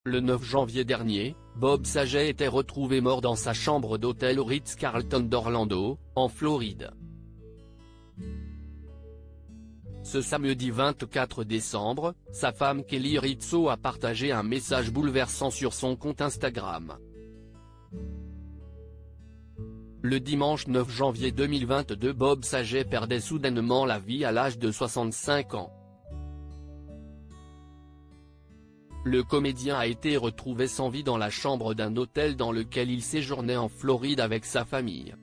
Le 9 janvier dernier, Bob Saget était retrouvé mort dans sa chambre d'hôtel au Ritz-Carlton d'Orlando, en Floride. Ce samedi 24 décembre, sa femme Kelly Rizzo a partagé un message bouleversant sur son compte Instagram. Le dimanche 9 janvier 2022, Bob Saget perdait soudainement la vie à l'âge de 65 ans. Le comédien a été retrouvé sans vie dans la chambre d'un hôtel dans lequel il séjournait en Floride avec sa famille.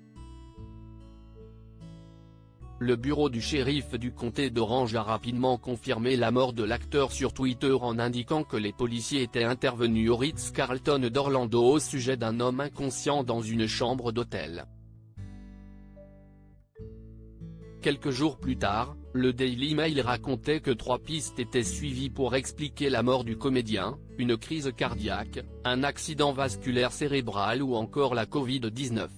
Le bureau du shérif du comté d'Orange a rapidement confirmé la mort de l'acteur sur Twitter en indiquant que les policiers étaient intervenus au Ritz-Carlton d'Orlando au sujet d'un homme inconscient dans une chambre d'hôtel. Quelques jours plus tard, le Daily Mail racontait que 3 pistes étaient suivies pour expliquer la mort du comédien: une crise cardiaque, un accident vasculaire cérébral ou encore la Covid-19.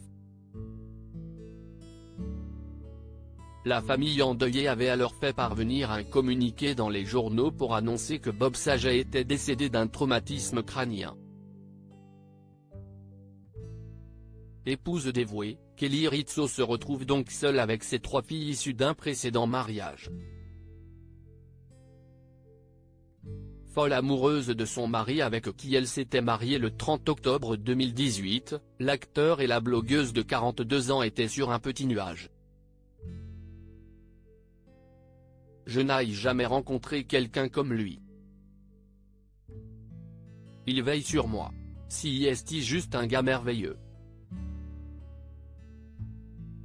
La famille endeuillée avait alors fait parvenir un communiqué dans les journaux pour annoncer que Bob Saget était décédé d'un traumatisme crânien. Épouse dévouée, Kelly Rizzo se retrouve donc seule avec ses 3 filles issues d'un précédent mariage. Folle amoureuse de son mari avec qui elle s'était mariée le 30 octobre 2018, l'acteur et la blogueuse de 42 ans étaient sur un petit nuage. Je n'ai jamais rencontré quelqu'un comme lui. Il veille sur moi. Si est juste un gars merveilleux.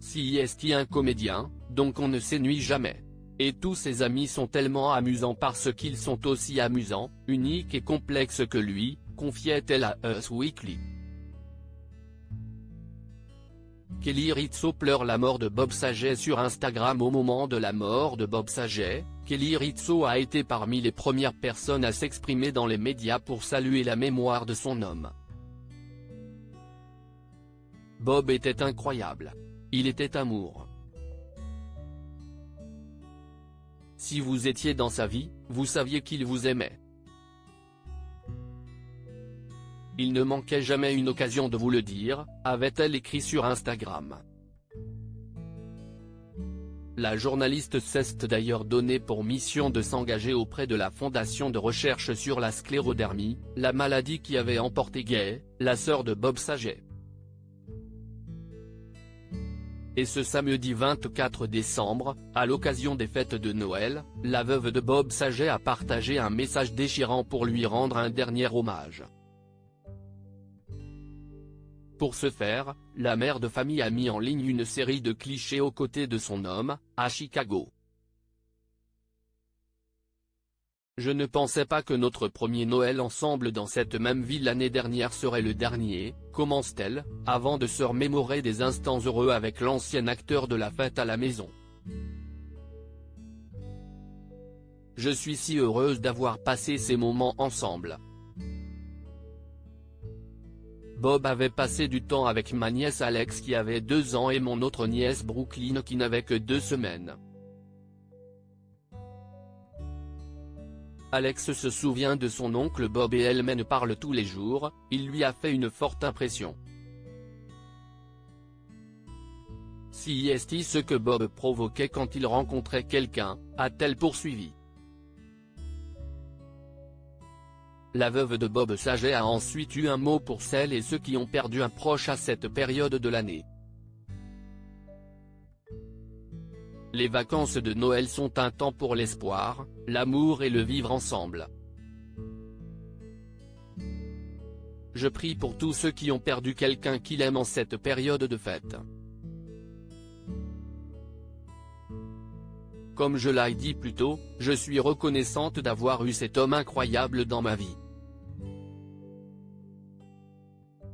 Si est un comédien, donc on ne s'ennuie jamais. Et tous ses amis sont tellement amusants parce qu'ils sont aussi amusants, uniques et complexes que lui, confiait-elle à Us Weekly. Kelly Rizzo pleure la mort de Bob Saget sur Instagram. Au moment de la mort de Bob Saget, Kelly Rizzo a été parmi les premières personnes à s'exprimer dans les médias pour saluer la mémoire de son homme. Bob était incroyable. Il était amour. Si vous étiez dans sa vie, vous saviez qu'il vous aimait. Il ne manquait jamais une occasion de vous le dire, avait-elle écrit sur Instagram. La journaliste s'est d'ailleurs donné pour mission de s'engager auprès de la Fondation de recherche sur la sclérodermie, la maladie qui avait emporté Gay, la sœur de Bob Saget. Et ce samedi 24 décembre, à l'occasion des fêtes de Noël, la veuve de Bob Saget a partagé un message déchirant pour lui rendre un dernier hommage. Pour ce faire, la mère de famille a mis en ligne une série de clichés aux côtés de son homme, à Chicago. Je ne pensais pas que notre premier Noël ensemble dans cette même ville l'année dernière serait le dernier, commence-t-elle, avant de se remémorer des instants heureux avec l'ancien acteur de la fête à la maison. Je suis si heureuse d'avoir passé ces moments ensemble. Bob avait passé du temps avec ma nièce Alex qui avait 2 ans et mon autre nièce Brooklyn qui n'avait que 2 semaines. Alex se souvient de son oncle Bob et elle m'en parle tous les jours, il lui a fait une forte impression. Si est ce que Bob provoquait quand il rencontrait quelqu'un, a-t-elle poursuivi. La veuve de Bob Saget a ensuite eu un mot pour celles et ceux qui ont perdu un proche à cette période de l'année. Les vacances de Noël sont un temps pour l'espoir, l'amour et le vivre ensemble. Je prie pour tous ceux qui ont perdu quelqu'un qu'ils aiment en cette période de fête. Comme je l'ai dit plus tôt, je suis reconnaissante d'avoir eu cet homme incroyable dans ma vie.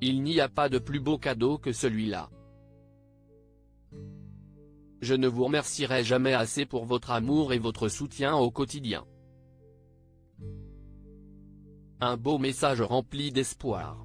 Il n'y a pas de plus beau cadeau que celui-là. Je ne vous remercierai jamais assez pour votre amour et votre soutien au quotidien. Un beau message rempli d'espoir.